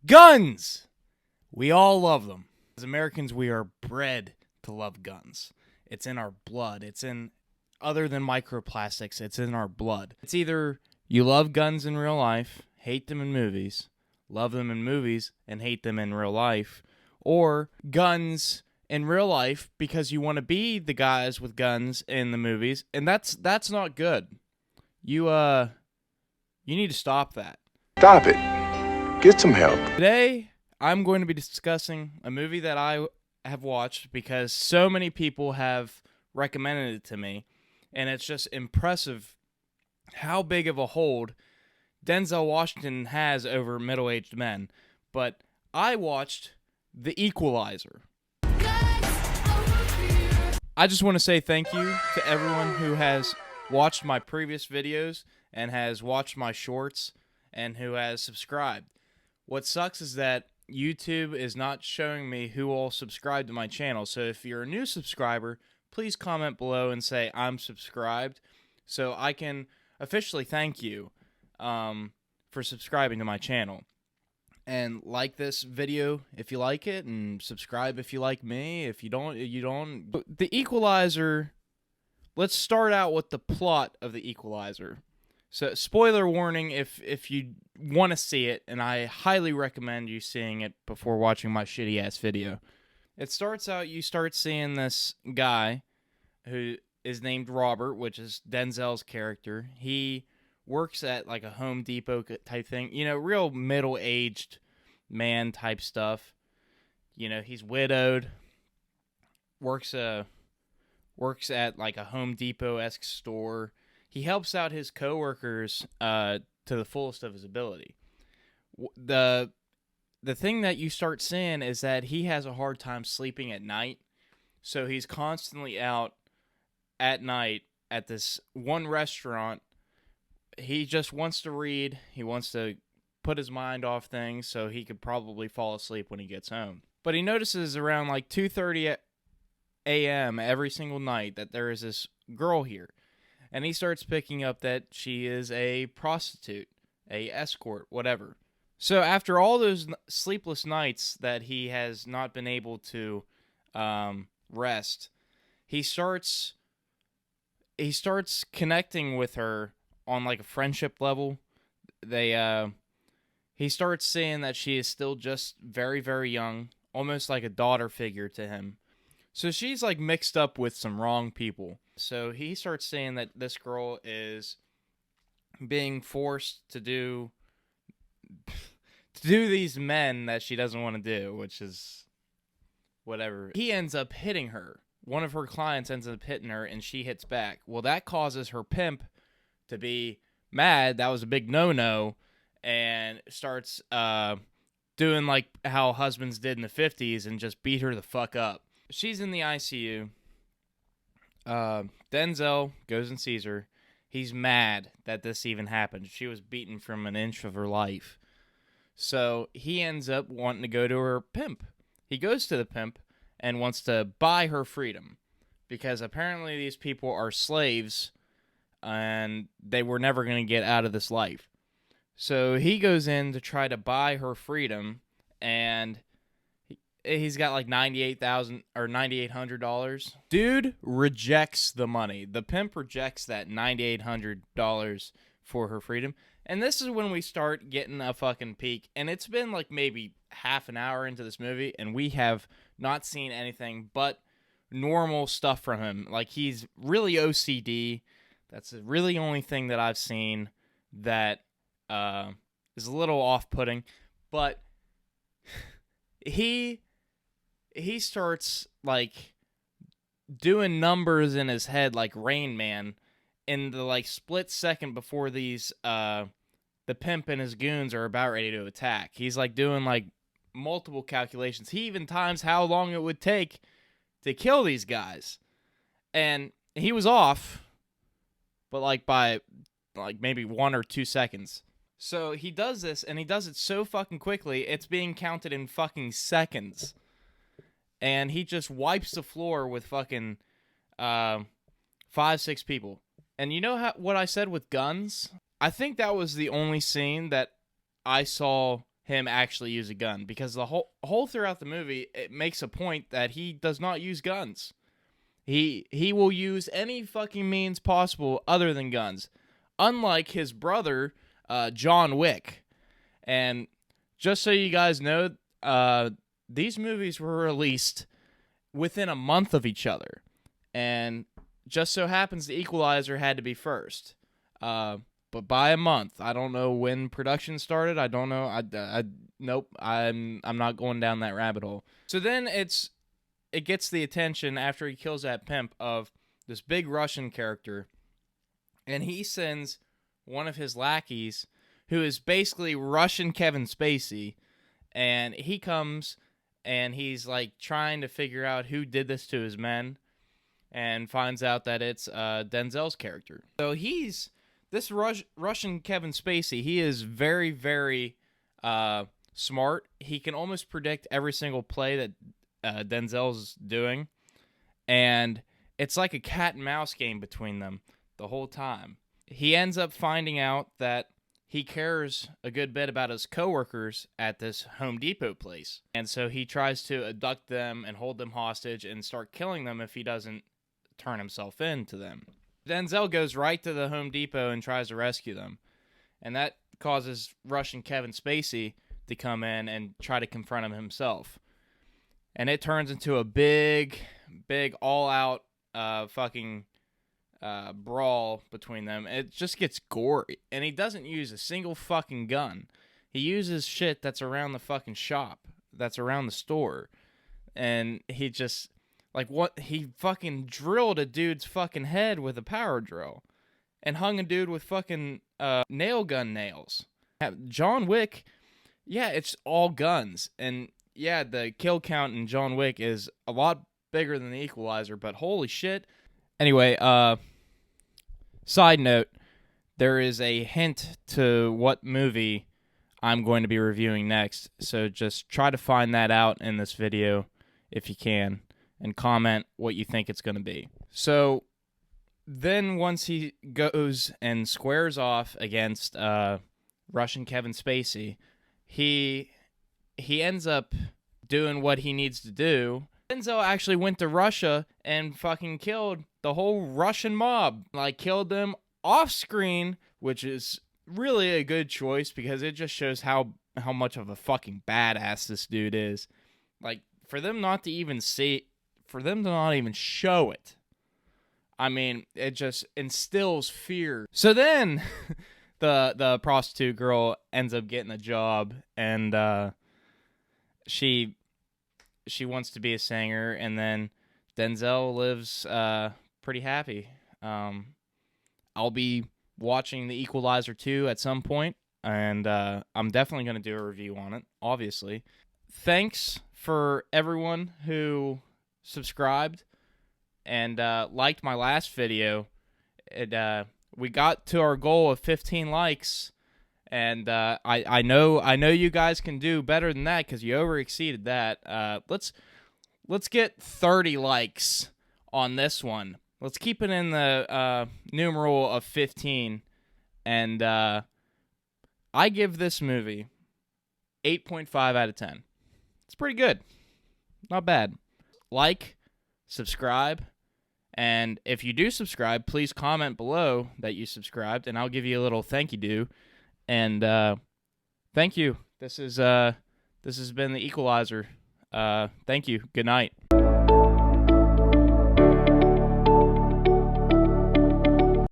Guns! We all love them. As Americans, we are bred to love guns. It's in our blood. It's in, other than microplastics, it's in our blood. It's either you love guns in real life, hate them in movies, love them in movies, and hate them in real life, or guns in real life because you want to be the guys with guns in the movies, and that's not good. You need to stop that. Stop it. Get some help. Today, I'm going to be discussing a movie that I have watched because so many people have recommended it to me, and it's just impressive how big of a hold Denzel Washington has over middle-aged men. But I watched The Equalizer. I just want to say thank you to everyone who has watched my previous videos and has watched my shorts and who has subscribed. What sucks is that YouTube is not showing me who all subscribed to my channel. So if you're a new subscriber, please comment below and say I'm subscribed so I can officially thank you for subscribing to my channel. And like this video if you like it, and subscribe if you like me. If you don't, you don't. The Equalizer, let's start out with the plot of The Equalizer. So, spoiler warning if you want to see it, and I highly recommend you seeing it before watching my shitty-ass video. It starts out, you start seeing this guy who is named Robert, which is Denzel's character. He works at like a Home Depot type thing. You know, real middle-aged man type stuff. You know, he's widowed. Works at like a Home Depot-esque store. He helps out his coworkers to the fullest of his ability. The thing that you start seeing is that he has a hard time sleeping at night, so he's constantly out at night at this one restaurant. He just wants to read. He wants to put his mind off things so he could probably fall asleep when he gets home. But he notices around like 2:30 a.m. every single night that there is this girl here. And he starts picking up that she is a prostitute, a escort, whatever. So after all those sleepless nights that he has not been able to rest, he starts connecting with her on like a friendship level. He starts seeing that she is still just very, very young, almost like a daughter figure to him. So she's like mixed up with some wrong people. So he starts saying that this girl is being forced to do these men that she doesn't want to do, which is whatever. He ends up hitting her. One of her clients ends up hitting her, and she hits back. Well, that causes her pimp to be mad. That was a big no-no, and starts doing like how husbands did in the 50s and just beat her the fuck up. She's in the ICU. Denzel goes and sees her. He's mad that this even happened. She was beaten from an inch of her life. So he ends up wanting to go to her pimp. He goes to the pimp and wants to buy her freedom, because apparently these people are slaves and they were never going to get out of this life. So he goes in to try to buy her freedom, and he's got like $98,000 or $9,800. Dude rejects the money. The pimp rejects that $9,800 for her freedom. And this is when we start getting a fucking peek. And it's been like maybe half an hour into this movie, and we have not seen anything but normal stuff from him. Like, he's really OCD. That's the really only thing that I've seen that is a little off-putting. But he starts, like, doing numbers in his head like Rain Man in the, like, split second before these, the pimp and his goons are about ready to attack. He's, like, doing, like, multiple calculations. He even times how long it would take to kill these guys. And he was off, but, like, by, like, maybe 1 or 2 seconds. So he does this, and he does it so fucking quickly, it's being counted in fucking seconds. And he just wipes the floor with fucking 5, 6 people. And you know what I said with guns? I think that was the only scene that I saw him actually use a gun, because the whole throughout the movie it makes a point that he does not use guns. He will use any fucking means possible other than guns, unlike his brother, John Wick. And just so you guys know, these movies were released within a month of each other, and just so happens the Equalizer had to be first, but by a month. I don't know when production started. I don't know. Nope. I'm not going down that rabbit hole. So then it gets the attention after he kills that pimp of this big Russian character, and he sends one of his lackeys, who is basically Russian Kevin Spacey, and he comes and he's like trying to figure out who did this to his men, and finds out that it's Denzel's character. So this Russian Kevin Spacey. He is very, very smart. He can almost predict every single play that Denzel's doing, and it's like a cat and mouse game between them the whole time. He ends up finding out that he cares a good bit about his coworkers at this Home Depot place, and so he tries to abduct them and hold them hostage and start killing them if he doesn't turn himself in to them. Denzel goes right to the Home Depot and tries to rescue them, and that causes Russian Kevin Spacey to come in and try to confront him himself. And it turns into a big, all-out fucking brawl between them. It just gets gory, and he doesn't use a single fucking gun. He uses shit that's around the fucking shop, that's around the store, and he just, like, what, he fucking drilled a dude's fucking head with a power drill, and hung a dude with fucking nail gun nails. John Wick, yeah, it's all guns, and yeah, the kill count in John Wick is a lot bigger than the Equalizer, but holy shit. Anyway, side note, there is a hint to what movie I'm going to be reviewing next, so just try to find that out in this video if you can, and comment what you think it's going to be. So then once he goes and squares off against Russian Kevin Spacey, he ends up doing what he needs to do. Denzel actually went to Russia and fucking killed the whole Russian mob. Like, killed them off screen, which is really a good choice because it just shows how much of a fucking badass this dude is. Like, for them not to even see, for them to not even show it, I mean, it just instills fear. So then the prostitute girl ends up getting a job, and she wants to be a singer, and then Denzel lives pretty happy. I'll be watching The Equalizer 2 at some point, and I'm definitely going to do a review on it, obviously. Thanks for everyone who subscribed and liked my last video. We got to our goal of 15 likes, and I know you guys can do better than that because you over-exceeded that. Let's get 30 likes on this one. Let's keep it in the numeral of 15, and I give this movie 8.5 out of 10. It's pretty good. Not bad. Like, subscribe, and if you do subscribe, please comment below that you subscribed, and I'll give you a little thank you do. And thank you. This has been The Equalizer. Thank you. Good night.